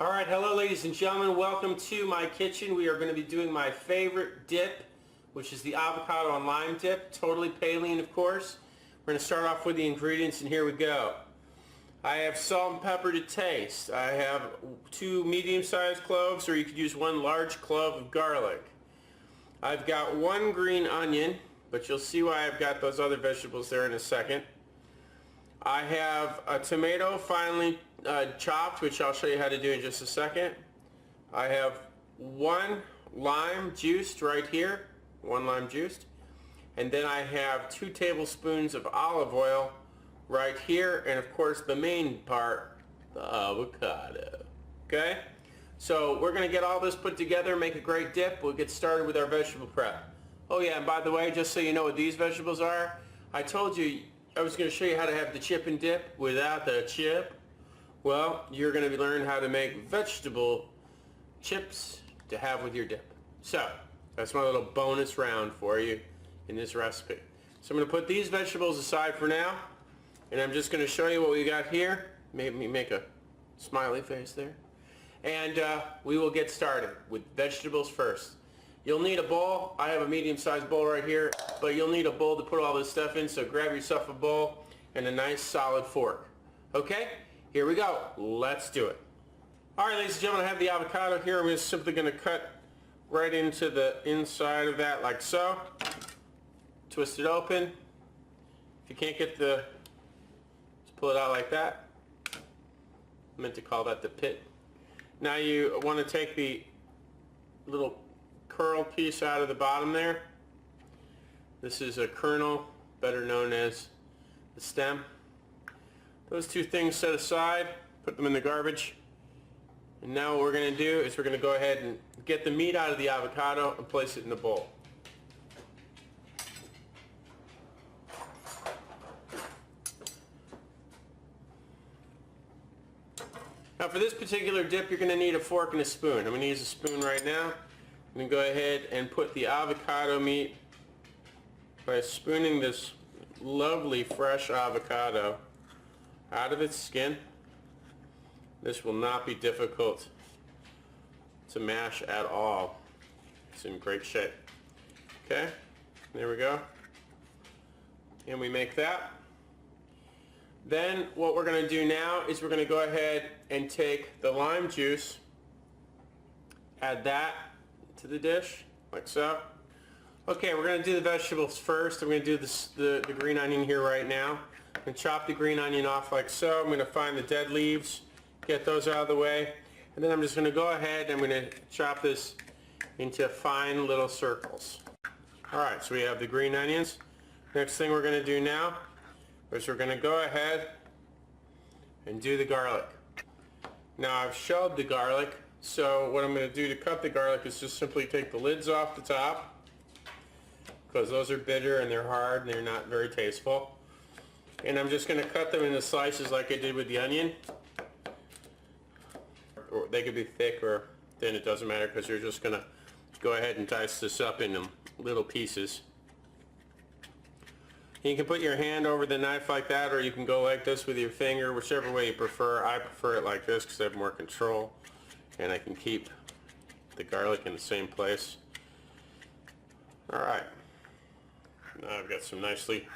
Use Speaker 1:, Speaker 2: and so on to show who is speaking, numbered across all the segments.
Speaker 1: Alright, hello ladies and gentlemen, welcome to my kitchen. We are going to be doing my favorite dip, which is the avocado and lime dip, totally Paleo of course. We're going to start off with the ingredients and here we go. I have salt and pepper to taste. I have 2 medium-sized cloves, or you could use 1 large clove of garlic. I've got 1 green onion, but you'll see why I've got those other vegetables there in a second. I have a tomato finely chopped, which I'll show you how to do in just a second. I have 1 lime juiced right here, 1 lime juiced. And then I have 2 tablespoons of olive oil right here, and of course the main part, the avocado. Okay? So we're going to get all this put together, make a great dip. We'll get started with our vegetable prep. Oh yeah, and by the way, just so you know what these vegetables are, I told you I was going to show you how to have the chip and dip without the chip. Well, you're going to be learning how to make vegetable chips to have with your dip. So, that's my little bonus round for you in this recipe. So I'm going to put these vegetables aside for now, and I'm just going to show you what we got here. Maybe make a smiley face there. And we will get started with vegetables first. You'll need a bowl. I have a medium-sized bowl right here, but you'll need a bowl to put all this stuff in, so grab yourself a bowl and a nice solid fork. Okay? Here we go. Let's do it. Alright, ladies and gentlemen, I have the avocado here. I'm just simply going to cut right into the inside of that like so. Twist it open. If you can't get just pull it out like that. I meant to call that the pit. Now you want to take the little curl piece out of the bottom there. This is a kernel, better known as the stem. Those 2 things set aside, put them in the garbage. And now what we're going to do is we're going to go ahead and get the meat out of the avocado and place it in the bowl. Now for this particular dip, you're going to need a fork and a spoon. I'm going to use a spoon right now. I'm going to go ahead and put the avocado meat by spooning this lovely fresh avocado out of its skin. This will not be difficult to mash at all. It's in great shape. Okay, there we go. And we make that. Then what we're going to do now is we're going to go ahead and take the lime juice, add that to the dish, like so. Okay, we're going to do the vegetables first. I'm going to do the green onion here right now. I'm going to chop the green onion off like so. I'm going to find the dead leaves, get those out of the way. And then I'm just going to go ahead and I'm going to chop this into fine little circles. Alright, so we have the green onions. Next thing we're going to do now is we're going to go ahead and do the garlic. Now I've shoved the garlic, so what I'm going to do to cut the garlic is just simply take the lids off the top, because those are bitter and they're hard and they're not very tasteful. And I'm just going to cut them into slices like I did with the onion. Or they could be thick or thin, it doesn't matter, because you're just going to go ahead and dice this up into little pieces. You can put your hand over the knife like that, or you can go like this with your finger, whichever way you prefer. I prefer it like this because I have more control and I can keep the garlic in the same place. Alright, now I've got some nicely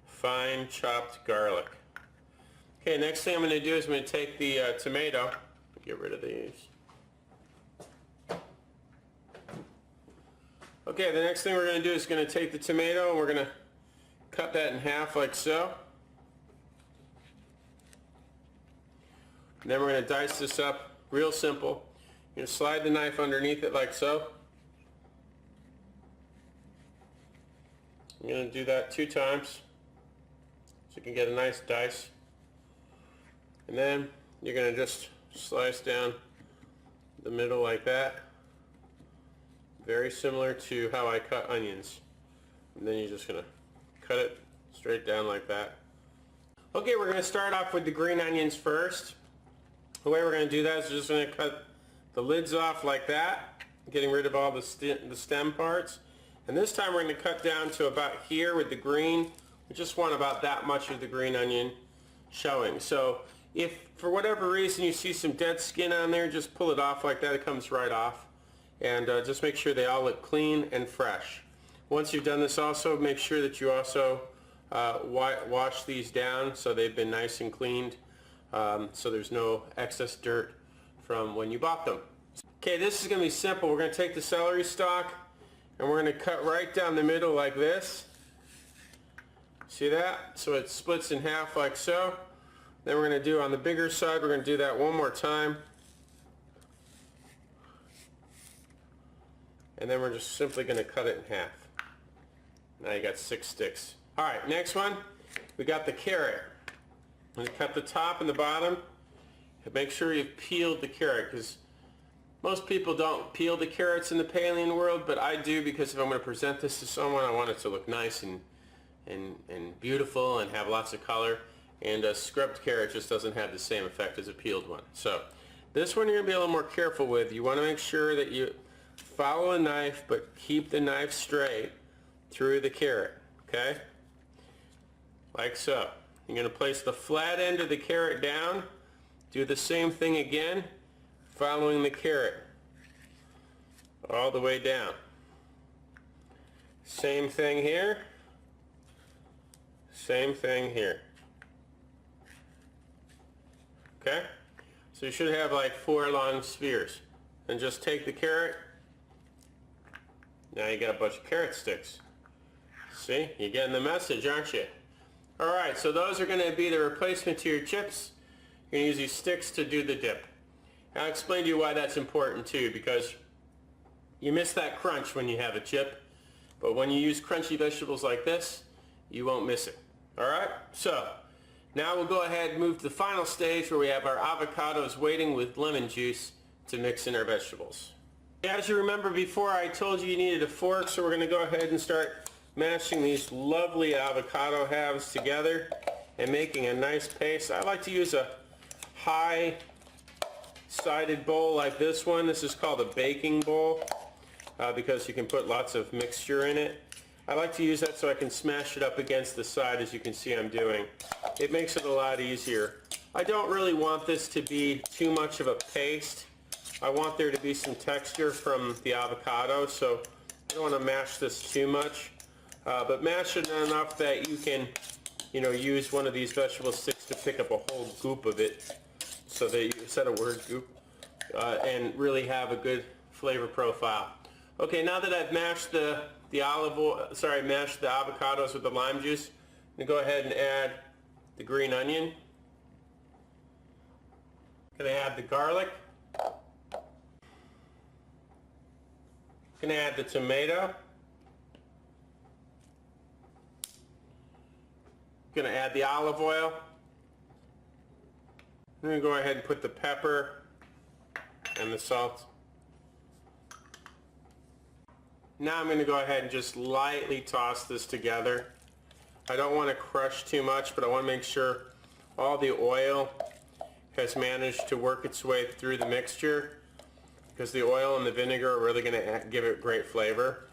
Speaker 1: fine chopped garlic. Okay, next thing I'm going to do is I'm going to take the tomato, get rid of these. Okay, the next thing we're going to do is going to take the tomato and we're going to cut that in half like so. And then we're going to dice this up real simple. You're going to slide the knife underneath it like so. I'm going to do that 2 times so you can get a nice dice. And then you're going to just slice down the middle like that. Very similar to how I cut onions. And then you're just going to cut it straight down like that. Okay, we're going to start off with the green onions first. The way we're going to do that is we're just going to cut the lids off like that, getting rid of all the stem parts. And this time we're going to cut down to about here with the green. We just want about that much of the green onion showing. So If for whatever reason you see some dead skin on there, just pull it off like that. It comes right off. And just make sure they all look clean and fresh. Once you've done this, also make sure that you also wash these down so they've been nice and cleaned, so there's no excess dirt from when you bought them. Okay, this is going to be simple. We're going to take the celery stalk and we're going to cut right down the middle like this. See that? So it splits in half like so. Then we're going to do on the bigger side, we're going to do that one more time. And then we're just simply going to cut it in half. Now you got 6 sticks. Alright, next one, we got the carrot. I'm going to cut the top and the bottom. Make sure you've peeled the carrot, because most people don't peel the carrots in the Paleo world, but I do, because if I'm going to present this to someone, I want it to look nice and beautiful and have lots of color. And a scrubbed carrot just doesn't have the same effect as a peeled one. So this one you're going to be a little more careful with. You want to make sure that you follow a knife, but keep the knife straight through the carrot, okay? Like so. You're going to place the flat end of the carrot down. Do the same thing again, following the carrot all the way down. Same thing here. Same thing here. Okay? So you should have like 4 long spheres. And just take the carrot. Now you got a bunch of carrot sticks. See? You're getting the message, aren't you? Alright, so those are going to be the replacement to your chips. You're going to use these sticks to do the dip. I'll explain to you why that's important too, because you miss that crunch when you have a chip, but when you use crunchy vegetables like this, you won't miss it. Alright, so now we'll go ahead and move to the final stage where we have our avocados waiting with lemon juice to mix in our vegetables. As you remember before, I told you needed a fork, so we're going to go ahead and start mashing these lovely avocado halves together and making a nice paste. I like to use a high-sided bowl like this one. This is called a baking bowl because you can put lots of mixture in it. I like to use that so I can smash it up against the side, as you can see I'm doing. It makes it a lot easier. I don't really want this to be too much of a paste. I want there to be some texture from the avocado, so I don't want to mash this too much. But mash it enough that you can, use one of these vegetable sticks to pick up a whole goop of it, so that you said a word, goop, and really have a good flavor profile. Okay, now that I've mashed mashed the avocados with the lime juice, I'm going to go ahead and add the green onion. I'm going to add the garlic. I'm going to add the tomato. I'm going to add the olive oil. I'm going to go ahead and put the pepper and the salt. Now I'm going to go ahead and just lightly toss this together. I don't want to crush too much, but I want to make sure all the oil has managed to work its way through the mixture, because the oil and the vinegar are really going to give it great flavor.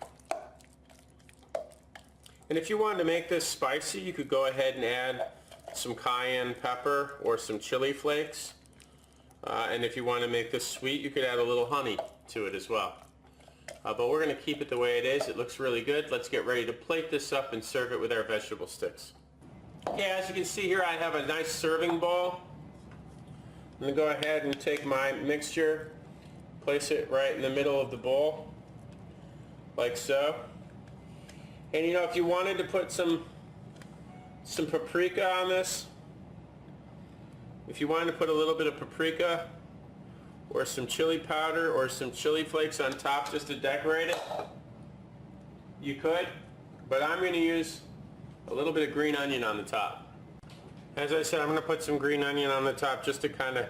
Speaker 1: And if you wanted to make this spicy, you could go ahead and add some cayenne pepper or some chili flakes. And if you want to make this sweet, you could add a little honey to it as well. But we're going to keep it the way it is. It looks really good. Let's get ready to plate this up and serve it with our vegetable sticks. Okay, as you can see here, I have a nice serving bowl. I'm going to go ahead and take my mixture, place it right in the middle of the bowl, like so. And if you wanted to put some paprika on this, if you wanted to put a little bit of paprika or some chili powder or some chili flakes on top just to decorate it, you could, but I'm going to use a little bit of green onion on the top. As I said, I'm going to put some green onion on the top just to kind of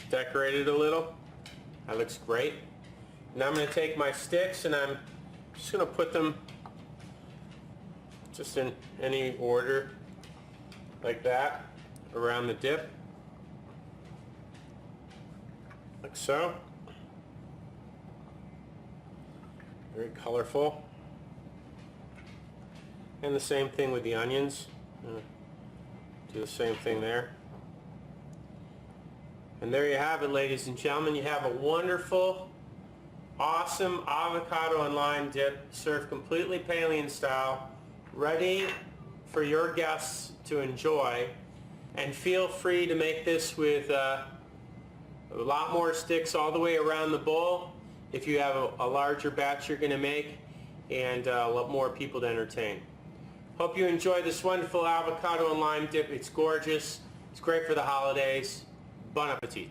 Speaker 1: decorate it a little. That looks great. Now I'm going to take my sticks and I'm just going to put them just in any order like that around the dip, like so. Very colorful. And the same thing with the onions. Do the same thing there. And there you have it, ladies and gentlemen. You have a wonderful, awesome avocado and lime dip served completely Paleo style, ready for your guests to enjoy. And feel free to make this with a lot more sticks all the way around the bowl if you have a larger batch you're going to make and a lot more people to entertain. Hope you enjoy this wonderful avocado and lime dip. It's gorgeous. It's great for the holidays. Bon appetit.